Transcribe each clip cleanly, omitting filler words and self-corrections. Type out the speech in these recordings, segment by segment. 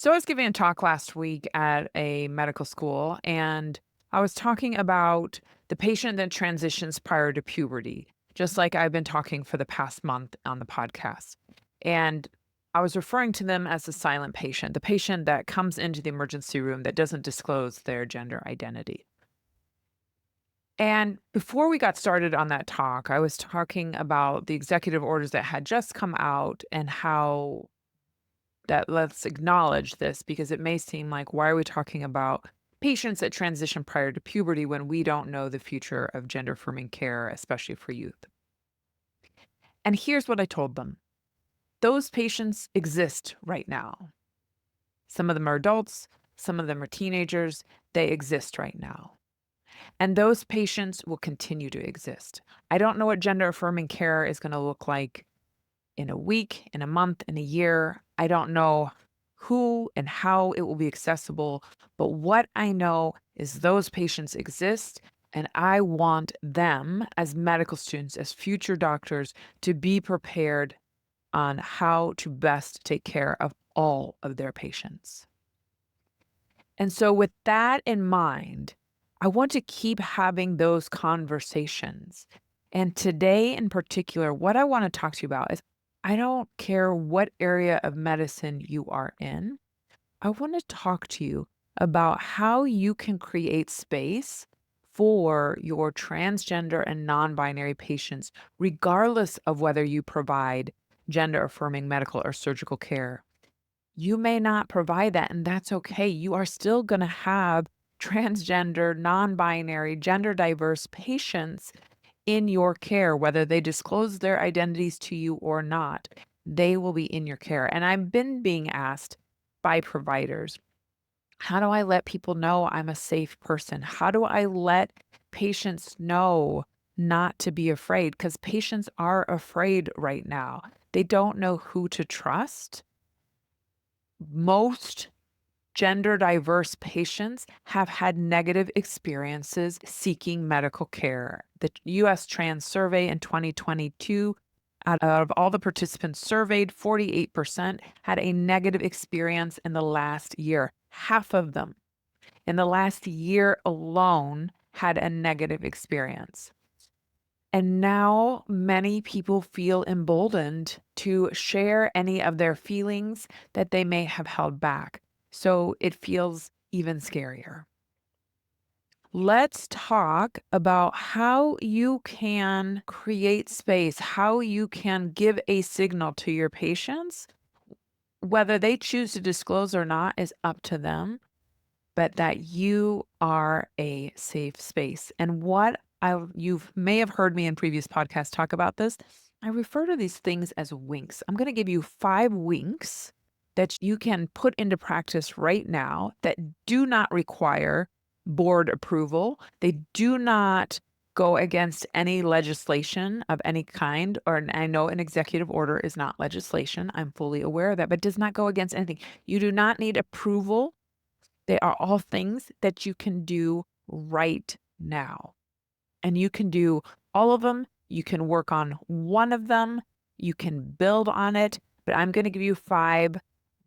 So I was giving a talk last week at a medical school, and I was talking about the patient that transitions prior to puberty, just like I've been talking for the past month on the podcast. And I was referring to them as the silent patient, the patient that comes into the emergency room that doesn't disclose their gender identity. And before we got started on that talk, I was talking about the executive orders that had just come out and how that let's acknowledge this because it may seem like, why are we talking about patients that transition prior to puberty when we don't know the future of gender affirming care, especially for youth? And here's what I told them: those patients exist right now. Some of them are adults, some of them are teenagers. They exist right now. And those patients will continue to exist. I don't know what gender affirming care is going to look like in a week, in a month, in a year. I don't know who and how it will be accessible, but what I know is those patients exist, and I want them as medical students, as future doctors, to be prepared on how to best take care of all of their patients. And so, with that in mind, I want to keep having those conversations. And today, in particular, what I want to talk to you about is, I don't care what area of medicine you are in. I want to talk to you about how you can create space for your transgender and non binary patients, regardless of whether you provide gender affirming medical or surgical care. You may not provide that, and that's okay. You are still going to have transgender, non binary, gender diverse patients in your care, whether they disclose their identities to you or not. They will be in your care. And I've been being asked by providers, how do I let people know I'm a safe person? How do I let patients know not to be afraid? Because patients are afraid right now. They don't know who to trust. Most gender diverse patients have had negative experiences seeking medical care. The US Trans Survey in 2022, out of all the participants surveyed, 48% had a negative experience in the last year. Half of them in the last year alone had a negative experience. And now many people feel emboldened to share any of their feelings that they may have held back. So it feels even scarier. Let's talk about how you can create space, how you can give a signal to your patients. Whether they choose to disclose or not is up to them, but that you are a safe space. And you may have heard me in previous podcasts talk about this. I refer to these things as winks. I'm going to give you 5 winks that you can put into practice right now that do not require board approval. They do not go against any legislation of any kind, or I know an executive order is not legislation. I'm fully aware of that, but does not go against anything. You do not need approval. They are all things that you can do right now. And you can do all of them. You can work on one of them. You can build on it. But I'm going to give you 5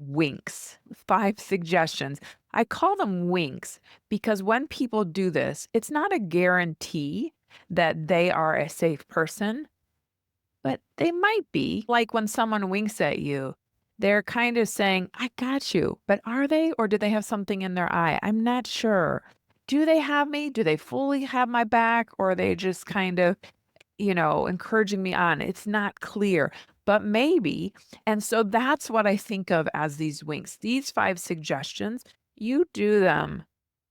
winks, 5 suggestions. I call them winks because when people do this, it's not a guarantee that they are a safe person, but they might be. Like when someone winks at you, they're kind of saying, I got you. But are they, or do they have something in their eye? I'm not sure. Do they have me? Do they fully have my back? Or are they just kind of, encouraging me on? It's not clear, but maybe. And so that's what I think of as these winks. These 5 suggestions, you do them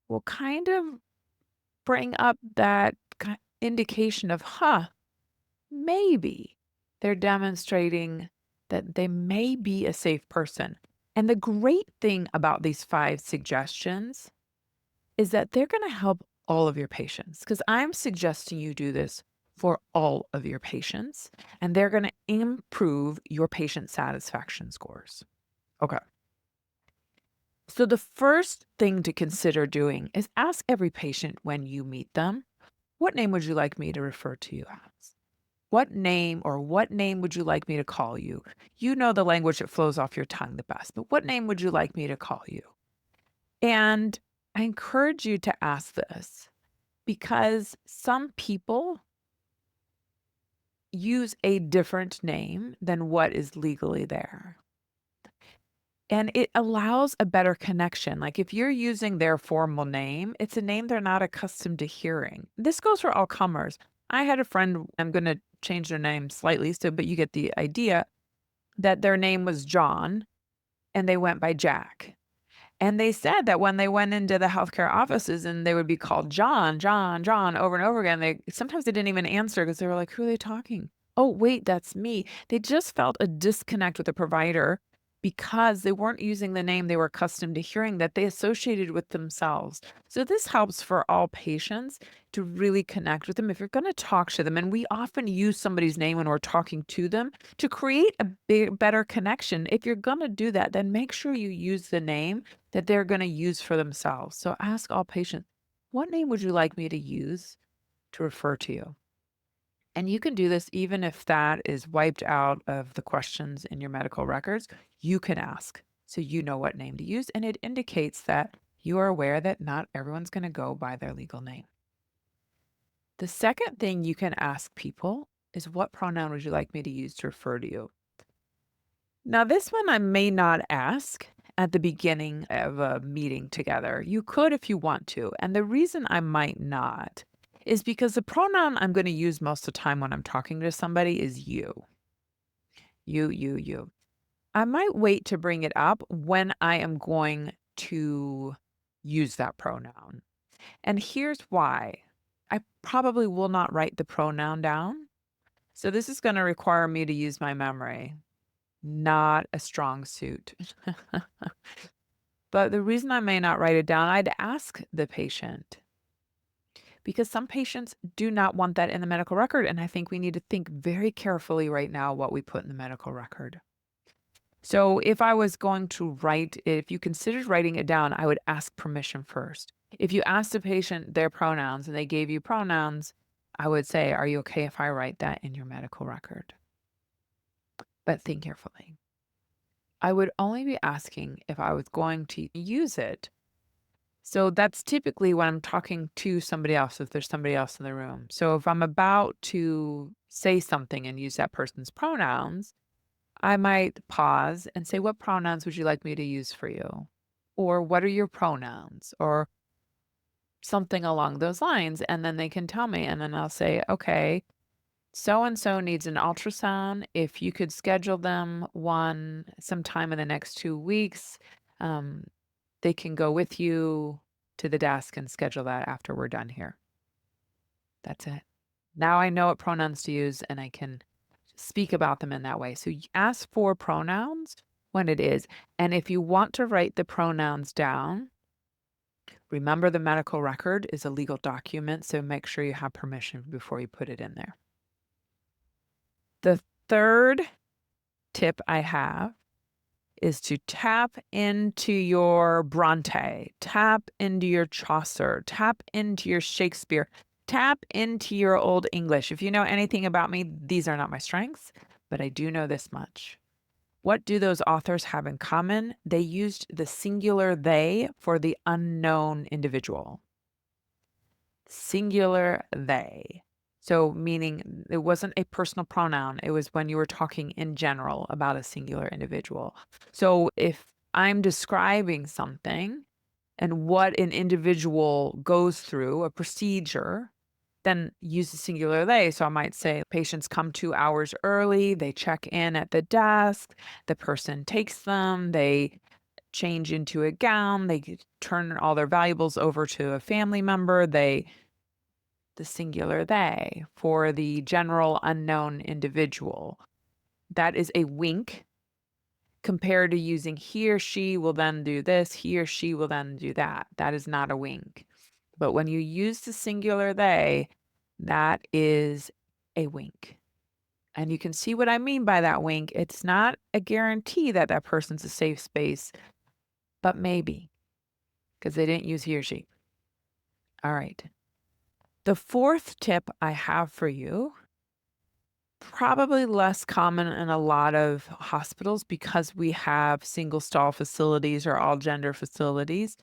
will kind of bring up that indication of, maybe they're demonstrating that they may be a safe person. And the great thing about these 5 suggestions is that they're going to help all of your patients, because I'm suggesting you do this for all of your patients, and they're going to improve your patient satisfaction scores. Okay. So the first thing to consider doing is ask every patient when you meet them, what name would you like me to refer to you as? What name or what name would you like me to call you? You know the language that flows off your tongue the best, but what name would you like me to call you? And I encourage you to ask this because some people use a different name than what is legally there. And it allows a better connection. Like if you're using their formal name, it's a name they're not accustomed to hearing. This goes for all comers. I had a friend, I'm going to change their name slightly, but you get the idea that their name was John and they went by Jack. And they said that when they went into the healthcare offices and they would be called John, John, John over and over again, sometimes they didn't even answer because they were like, who are they talking? Oh, wait, that's me. They just felt a disconnect with the provider because they weren't using the name they were accustomed to hearing that they associated with themselves. So this helps for all patients to really connect with them. If you're going to talk to them, and we often use somebody's name when we're talking to them to create a better connection. If you're going to do that, then make sure you use the name that they're going to use for themselves. So ask all patients, what name would you like me to use to refer to you? And you can do this even if that is wiped out of the questions in your medical records. You can ask so you know what name to use. And it indicates that you are aware that not everyone's going to go by their legal name. The second thing you can ask people is, what pronoun would you like me to use to refer to you? Now, this one I may not ask at the beginning of a meeting together. You could if you want to. And the reason I might not is because the pronoun I'm going to use most of the time when I'm talking to somebody is you. You. I might wait to bring it up when I am going to use that pronoun. And here's why. I probably will not write the pronoun down. So this is going to require me to use my memory. Not a strong suit. But the reason I may not write it down, I'd ask the patient because some patients do not want that in the medical record. And I think we need to think very carefully right now what we put in the medical record. So if I was going to write, if you considered writing it down, I would ask permission first. If you asked the patient their pronouns and they gave you pronouns, I would say, are you okay if I write that in your medical record? But think carefully. I would only be asking if I was going to use it. So that's typically when I'm talking to somebody else, if there's somebody else in the room. So if I'm about to say something and use that person's pronouns, I might pause and say, what pronouns would you like me to use for you? Or what are your pronouns? Or something along those lines. And then they can tell me. And then I'll say, okay, so and so needs an ultrasound. If you could schedule them one sometime in the next 2 weeks, they can go with you to the desk and schedule that after we're done here. That's it. Now I know what pronouns to use and I can speak about them in that way. So ask for pronouns when it is. And if you want to write the pronouns down, remember the medical record is a legal document. So make sure you have permission before you put it in there. The third tip I have is to tap into your Bronte, tap into your Chaucer, tap into your Shakespeare, tap into your Old English. If you know anything about me, these are not my strengths, but I do know this much. What do those authors have in common? They used the singular they for the unknown individual. Singular they. So meaning it wasn't a personal pronoun. It was when you were talking in general about a singular individual. So if I'm describing something and what an individual goes through, a procedure, then use the singular they. So I might say patients come 2 hours early, they check in at the desk, the person takes them, they change into a gown, they turn all their valuables over to a family member, the singular they for the general unknown individual. That is a wink compared to using he or she will then do this, he or she will then do that. That is not a wink. But when you use the singular they, that is a wink. And you can see what I mean by that wink. It's not a guarantee that that person's a safe space, but maybe because they didn't use he or she. All right. The fourth tip I have for you Probably less common in a lot of hospitals because we have single stall facilities or all gender facilities.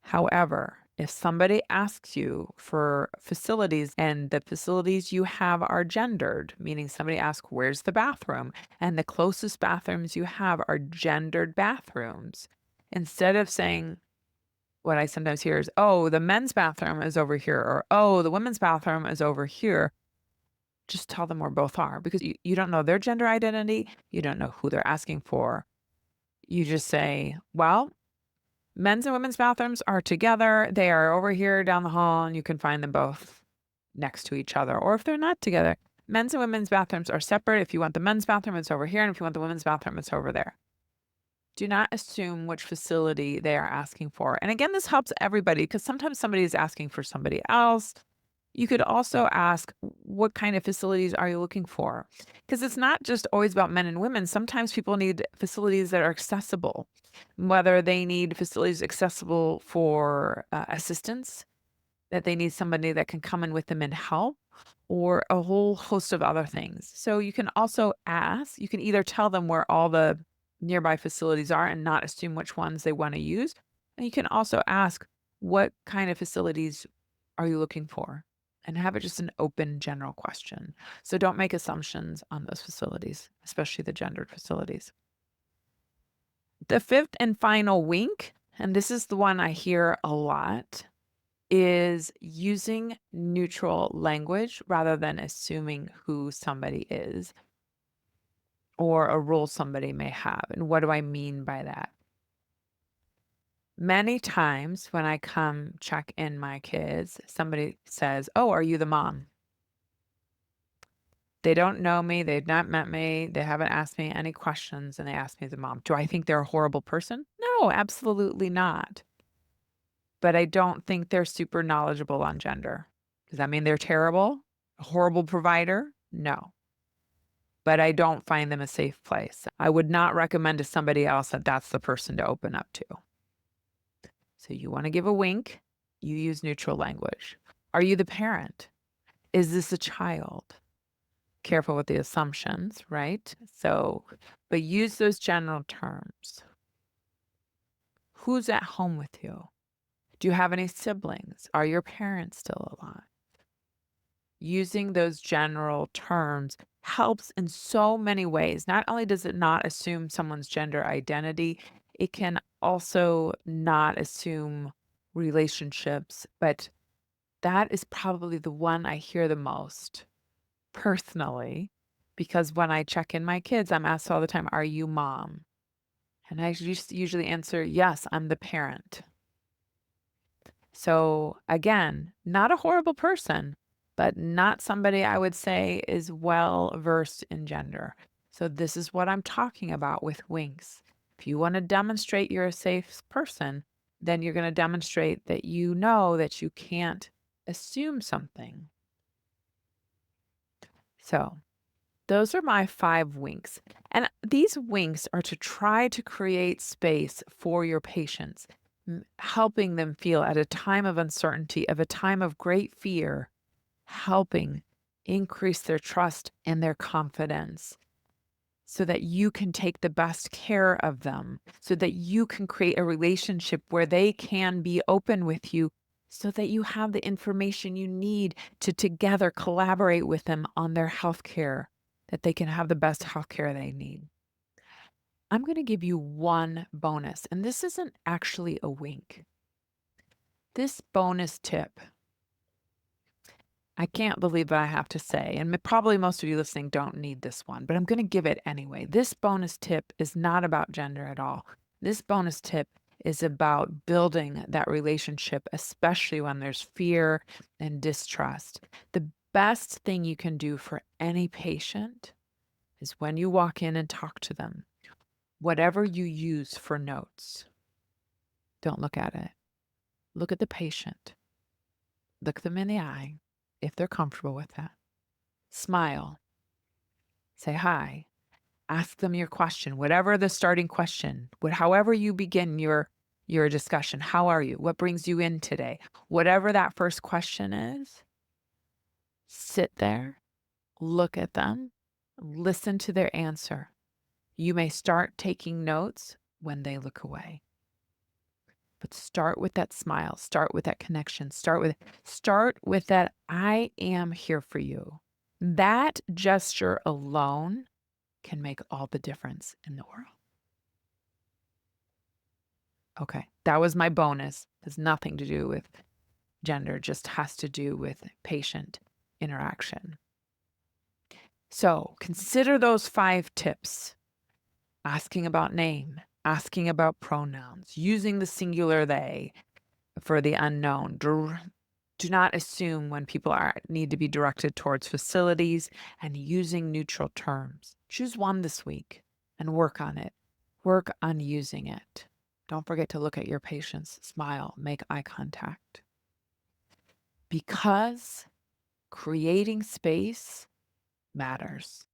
However, if somebody asks you for facilities and the facilities you have are gendered, meaning somebody asks, where's the bathroom? And the closest bathrooms you have are gendered bathrooms. Instead of saying, what I sometimes hear is, oh, the men's bathroom is over here, or oh, the women's bathroom is over here. Just tell them where both are because you don't know their gender identity. You don't know who they're asking for. You just say, well, men's and women's bathrooms are together. They are over here down the hall, and you can find them both next to each other. Or if they're not together, men's and women's bathrooms are separate. If you want the men's bathroom, it's over here. And if you want the women's bathroom, it's over there. Do not assume which facility they are asking for. And again, this helps everybody because sometimes somebody is asking for somebody else. You could also ask, what kind of facilities are you looking for? Because it's not just always about men and women. Sometimes people need facilities that are accessible, whether they need facilities accessible for assistance, that they need somebody that can come in with them and help, or a whole host of other things. So you can also ask, you can either tell them where all the nearby facilities are and not assume which ones they want to use. And you can also ask, what kind of facilities are you looking for? And have it just an open general question. So don't make assumptions on those facilities, especially the gendered facilities. The fifth and final wink, and this is the one I hear a lot, is using neutral language rather than assuming who somebody is or a role somebody may have. And what do I mean by that? Many times when I come check in my kids, somebody says, "Oh, are you the mom?" They don't know me, they've not met me, they haven't asked me any questions, and they ask me the mom. Do I think they're a horrible person? No, absolutely not. But I don't think they're super knowledgeable on gender. Does that mean they're terrible? A horrible provider? No. But I don't find them a safe place. I would not recommend to somebody else that that's the person to open up to. So you want to give a wink, you use neutral language. Are you the parent? Is this a child? Careful with the assumptions, right? So, but use those general terms. Who's at home with you? Do you have any siblings? Are your parents still alive? Using those general terms helps in so many ways. Not only does it not assume someone's gender identity, it can also not assume relationships, but that is probably the one I hear the most personally, because when I check in my kids, I'm asked all the time, "Are you mom?" And I just usually answer, "Yes, I'm the parent." So again, not a horrible person, but not somebody I would say is well versed in gender. So this is what I'm talking about with winks. If you want to demonstrate you're a safe person, then you're going to demonstrate that you know that you can't assume something. So those are my 5 winks. And these winks are to try to create space for your patients, helping them feel at a time of uncertainty, of a time of great fear, helping increase their trust and their confidence so that you can take the best care of them, so that you can create a relationship where they can be open with you, so that you have the information you need to together collaborate with them on their health care, that they can have the best health care they need. I'm going to give you one bonus, and this isn't actually a wink. This bonus tip, I can't believe what I have to say, and probably most of you listening don't need this one, but I'm going to give it anyway. This bonus tip is not about gender at all. This bonus tip is about building that relationship, especially when there's fear and distrust. The best thing you can do for any patient is when you walk in and talk to them, whatever you use for notes, don't look at it. Look at the patient. Look them in the eye if they're comfortable with that. Smile. Say hi. Ask them your question, whatever the starting question, however you begin your discussion. How are you? What brings you in today? Whatever that first question is, sit there, look at them, Listen to their answer. You may start taking notes when they look away. But start with that smile, start with that connection, start with that I am here for you. That gesture alone can make all the difference in the world. Okay, that was my bonus. Has nothing to do with gender, just has to do with patient interaction. So consider those 5 tips. Asking about name, asking about pronouns, using the singular they for the unknown. Do not assume when people need to be directed towards facilities, and using neutral terms. Choose one this week and work on it. Work on using it. Don't forget to look at your patients, smile, make eye contact. Because creating space matters.